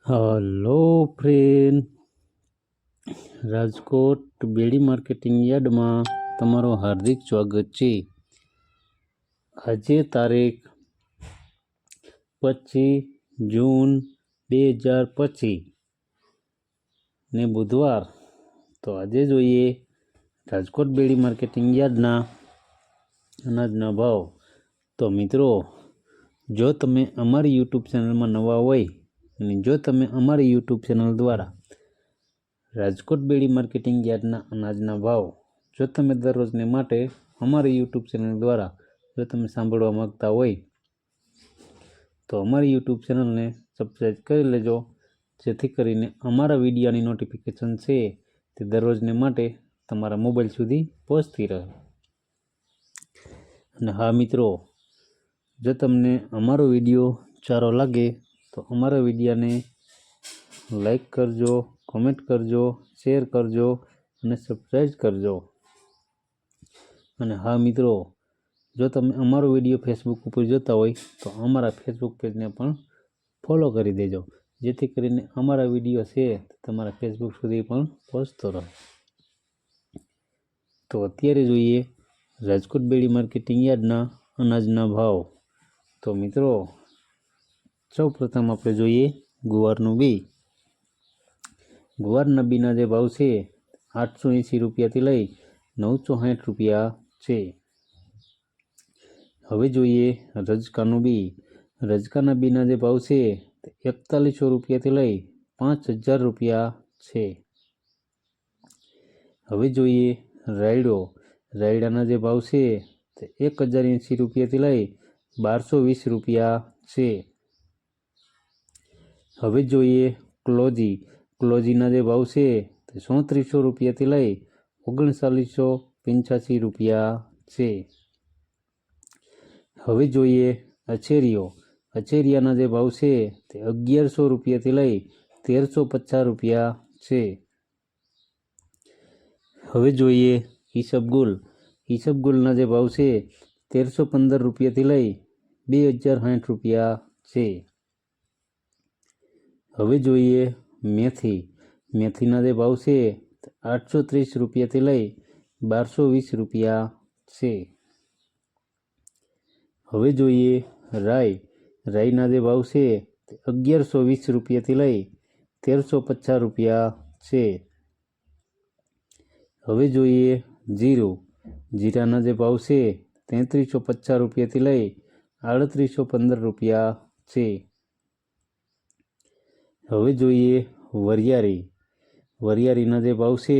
Hello friend, Rajkot બેડી marketing યાર્ડમાં તમારું હાર્દિક સ્વાગત છે. આજે તારીખ 25 જૂન 2025 ને બુધવાર. તો આજે જોઈએ રાજકોટ બેડી માર્કેટિંગ યાર્ડના અનાજના ભાવ. તો મિત્રો, જો તમે અમારી યુટ્યુબ ચેનલમાં નવા હોય અને જો તમે અમારી યુટ્યુબ ચેનલ દ્વારા રાજકોટ બેડી માર્કેટિંગ યાર્ડના અનાજના ભાવ જો તમે દરરોજને માટે અમારી યુટ્યુબ ચેનલ દ્વારા જો તમે સાંભળવા માંગતા હોય તો અમારી યુટ્યુબ ચેનલને સબસ્ક્રાઈબ કરી લેજો, જેથી કરીને અમારા વિડીયોની નોટિફિકેશન છે તે દરરોજને માટે તમારા મોબાઈલ સુધી પહોંચતી રહે. અને હા મિત્રો, જો તમને અમારો વિડીયો સારો લાગે તો અમારા વિડીયોને લાઈક કરજો, કોમેન્ટ કરજો, શેર કરજો અને સબસ્ક્રાઈબ કરજો. અને હા મિત્રો, જો તમે અમારો વિડીયો ફેસબુક ઉપર જોતા હોય તો અમારા ફેસબુક પેજને પણ ફોલો કરી દેજો, જેથી કરીને અમારા વિડીયો છે તમારા ફેસબુક સુધી પણ પહોંચતો રહે. તો અત્યારે જોઈએ રાજકોટ બેડી માર્કેટિંગ યાર્ડના અનાજના ભાવ. તો મિત્રો, સૌ પ્રથમ આપણે જોઈએ ગુવારનું બી. ગુવારના બીના જે ભાવ છે 880 રૂપિયાથી લઈ 960 રૂપિયા છે. હવે જોઈએ રજકાનું બી. રજકાના બીના જે ભાવ છે 4100 રૂપિયાથી લઈ 5000 રૂપિયા છે. હવે જોઈએ રાયડો. રાયડાના જે ભાવ છે તે 1080 રૂપિયાથી લઈ 1220 રૂપિયા છે. હવે જોઈએ ક્લોજી. ક્લોજીના જે ભાવ છે તે 3400 રૂપિયાથી લઈ 3985 રૂપિયા છે. હવે જોઈએ અછેરીઓ. અછેરિયાના જે ભાવ છે તે 1100 રૂપિયાથી લઈ 1350 રૂપિયા છે. હવે જોઈએ ઈસબગુલ. ઈસબગુલના જે ભાવ છે 1315 રૂપિયાથી લઈ 2060 રૂપિયા છે. હવે જોઈએ મેથી. મેથીના જે ભાવ છે 830 રૂપિયાથી લઈ 1220 રૂપિયા છે. હવે જોઈએ રાઈ. રાઈના જે ભાવ છે 1120 રૂપિયાથી લઈ 1350 રૂપિયા છે. હવે જોઈએ જીરું. જીરાના જે ભાવ છે 3350 રૂપિયાથી લઈ 3815 રૂપિયા છે. હવે જોઈએ વરિયાળી. વરિયાળીના જે ભાવ છે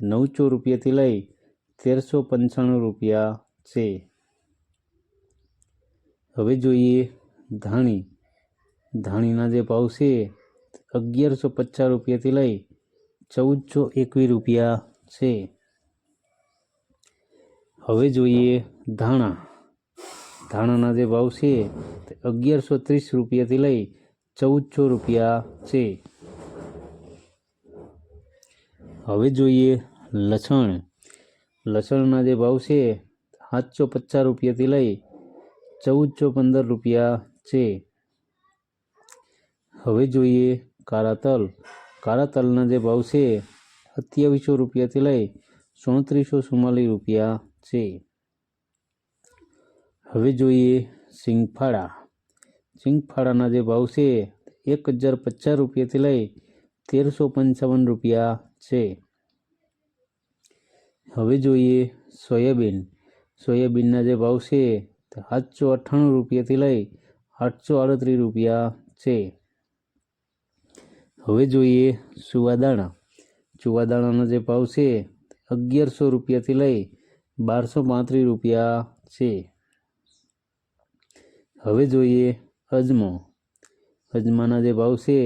900 રૂપિયાથી લઈ 1395 રૂપિયા છે. હવે જોઈએ ધાણી. ધાણીના જે ભાવ છે 1150 રૂપિયાથી લઈ 1421 રૂપિયા છે. હવે જોઈએ ધાણા. ધાણાના જે ભાવ છે તે 1130 રૂપિયાથી લઈ 1400 રૂપિયા છે. હવે જોઈએ લસણ. લસણના જે ભાવ છે 750 રૂપિયાથી લઈ 1415 રૂપિયા છે. હવે જોઈએ કાળા તલ. કાળા તલના જે ભાવ છે 2700 રૂપિયાથી લઈ 3444 રૂપિયા છે. હવે જોઈએ સિંગફાળા. સિંગફાળાના જે ભાવ છે 1050 રૂપિયાથી લઈ 1355 રૂપિયા છે. હવે જોઈએ સોયાબીન. સોયાબીનના જે ભાવ છે 798 રૂપિયાથી લઈ 838 રૂપિયા છે. હવે જોઈએ સુવાદાણા. સુવાદાણાનો જે ભાવ છે 1100 રૂપિયાથી લઈ 1235 રૂપિયા છે. હવે જોઈએ અજમો. અજમાના જે ભાવ છે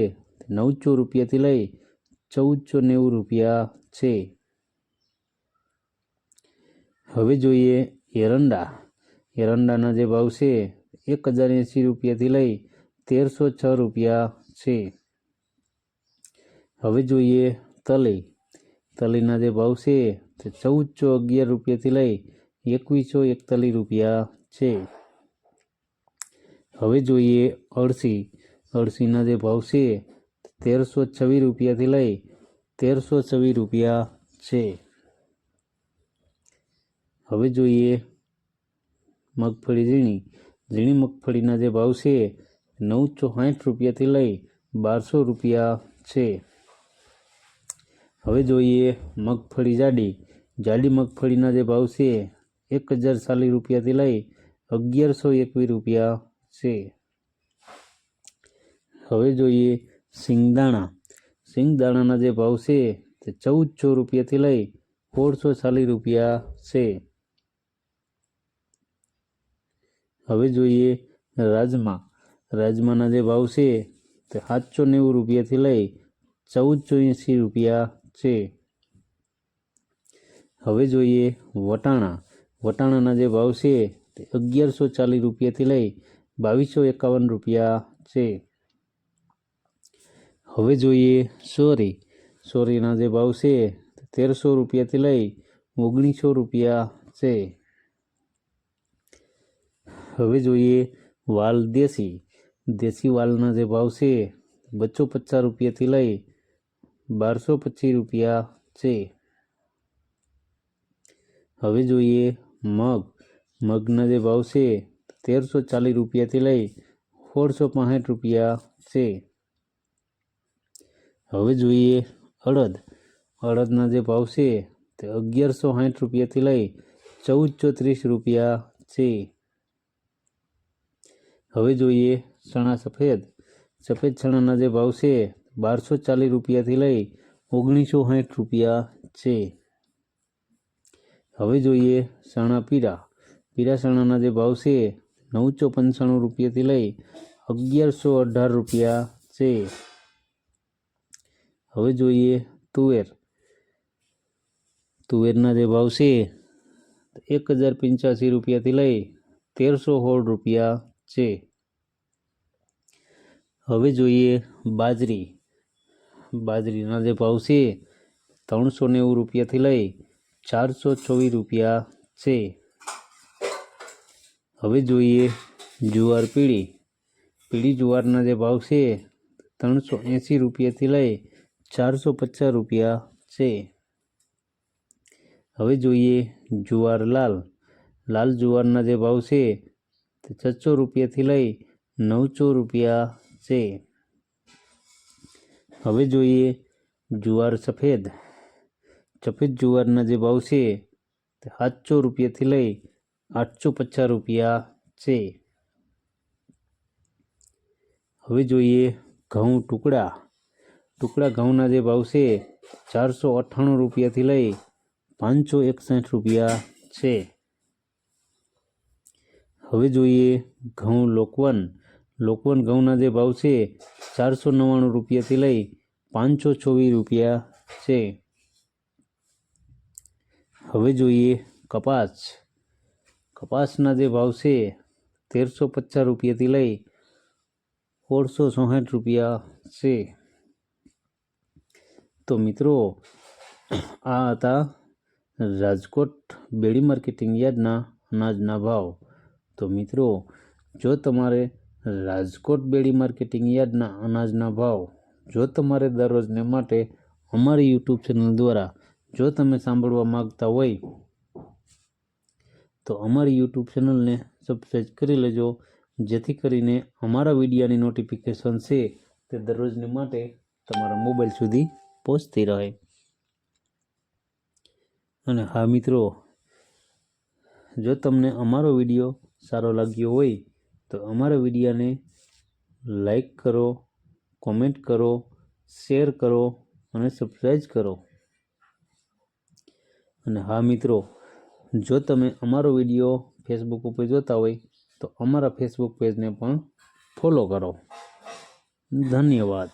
900 રૂપિયાથી લઈ 1490 રૂપિયા છે. હવે જોઈએ એરંડા. એરંડાના જે ભાવ છે 1080 રૂપિયાથી લઈ 1306 રૂપિયા છે. હવે જોઈએ તલી. તલીના જે ભાવ છે તે 1411 રૂપિયાથી લઈ 2141 રૂપિયા છે. હવે જોઈએ અળસી. અળસીના જે ભાવ છે 1326 રૂપિયાથી લઈ 1324 રૂપિયા છે। હવે જોઈએ મગફળી ઝીણી। ઝીણી મગફળીના જે ભાવ છે 960 રૂપિયાથી લઈ 1200 રૂપિયા છે। હવે જોઈએ મગફળી જાડી। જાડી મગફળીના જે ભાવ છે 1040 રૂપિયાથી લઈ 1121 રૂપિયા છે। હવે જોઈએ સિંગદાણા। સિંગદાણાના જે ભાવ છે તે 1400 રૂપિયાથી લઈ 1640 રૂપિયા છે। હવે જોઈએ રાજમા। રાજમાના જે ભાવ છે તે 790 રૂપિયાથી લઈ 1480 રૂપિયા છે। હવે જોઈએ વટાણા। વટાણાના જે ભાવ છે તે 1140 રૂપિયાથી લઈ 2251 રૂપિયા છે। હવે જોઈએ સોરી। સોરીના જે ભાવ છે તે 1300 રૂપિયાથી લઈ 1900 રૂપિયા છે। હવે જોઈએ વાલ દેશી। દેશી વાલના જે ભાવ છે 250 રૂપિયાથી લઈ 1225 રૂપિયા છે। હવે જોઈએ મગ। મગના જે ભાવ છે 1340 રૂપિયાથી લઈ 1665 રૂપિયા છે। હવે જોઈએ અડદ। અડદના જે ભાવ છે તે 1160 રૂપિયાથી લઈ 1430 રૂપિયા છે। હવે જોઈએ ચણા સફેદ। સફેદ ચણાના જે ભાવ છે 1240 રૂપિયાથી લઈ 1960 રૂપિયા છે। હવે જોઈએ ચણા પીળા। પીળા ચણાના જે ભાવ છે 995 રૂપિયાથી લઈ 1118 રૂપિયા છે। હવે જોઈએ તુવેર। તુવેરના જે ભાવ છે 1085 રૂપિયાથી લઈ 1316 રૂપિયા છે। હવે જોઈએ બાજરી। બાજરીના જે ભાવ છે 390 રૂપિયાથી લઈ 424 રૂપિયા છે। હવે જોઈએ જુવાર પીળી। પીળી જુવારના જે ભાવ છે 380 રૂપિયાથી લઈ 450 રૂપિયા છે। હવે જોઈએ જુવાર લાલ। લાલ જુવારના જે ભાવ છે તે 600 રૂપિયાથી લઈ 900 રૂપિયા છે। હવે જોઈએ જુવાર સફેદ। સફેદ જુવારના જે ભાવ છે તે 700 રૂપિયાથી લઈ 850 રૂપિયા છે। હવે જોઈએ ઘઉં ટુકડા। ટુકડા ઘઉંના જે ભાવ છે 498 રૂપિયાથી લઈ 561 રૂપિયા છે। હવે જોઈએ ઘઉં લોકવન। લોકવન ઘઉંના જે ભાવ છે 499 રૂપિયાથી લઈ 524 રૂપિયા છે। હવે જોઈએ કપાસ। કપાસના જે ભાવ છે 1350 રૂપિયાથી લઈ 1664 રૂપિયા છે। તો મિત્રો આ હતા રાજકોટ બેડી માર્કેટિંગ યાર્ડના અનાજના ભાવ। તો મિત્રો જો તમારે રાજકોટ બેડી માર્કેટિંગ યાર્ડના અનાજના ભાવ જો તમારે દરરોજને માટે અમારી યુટ્યુબ ચેનલ દ્વારા જો તમે સાંભળવા માગતા હોય તો અમારી યુટ્યુબ ચેનલને સબસ્ક્રાઈબ કરી લેજો, જેથી કરીને અમારા વિડીયોની નોટિફિકેશન છે તે દરરોજને માટે તમારા મોબાઈલ સુધી પહોંચતી રહે। અને હા મિત્રો, જો તમને અમારો વિડીયો સારો લાગ્યો હોય તો અમારા વિડીયોને લાઈક કરો, કોમેન્ટ કરો, શેર કરો અને સબસ્ક્રાઈબ કરો। અને હા મિત્રો, જો તમે અમારો વિડીયો ફેસબુક ઉપર જોતા હોય તો અમારા ફેસબુક પેજને પણ ફોલો કરો। ધન્યવાદ।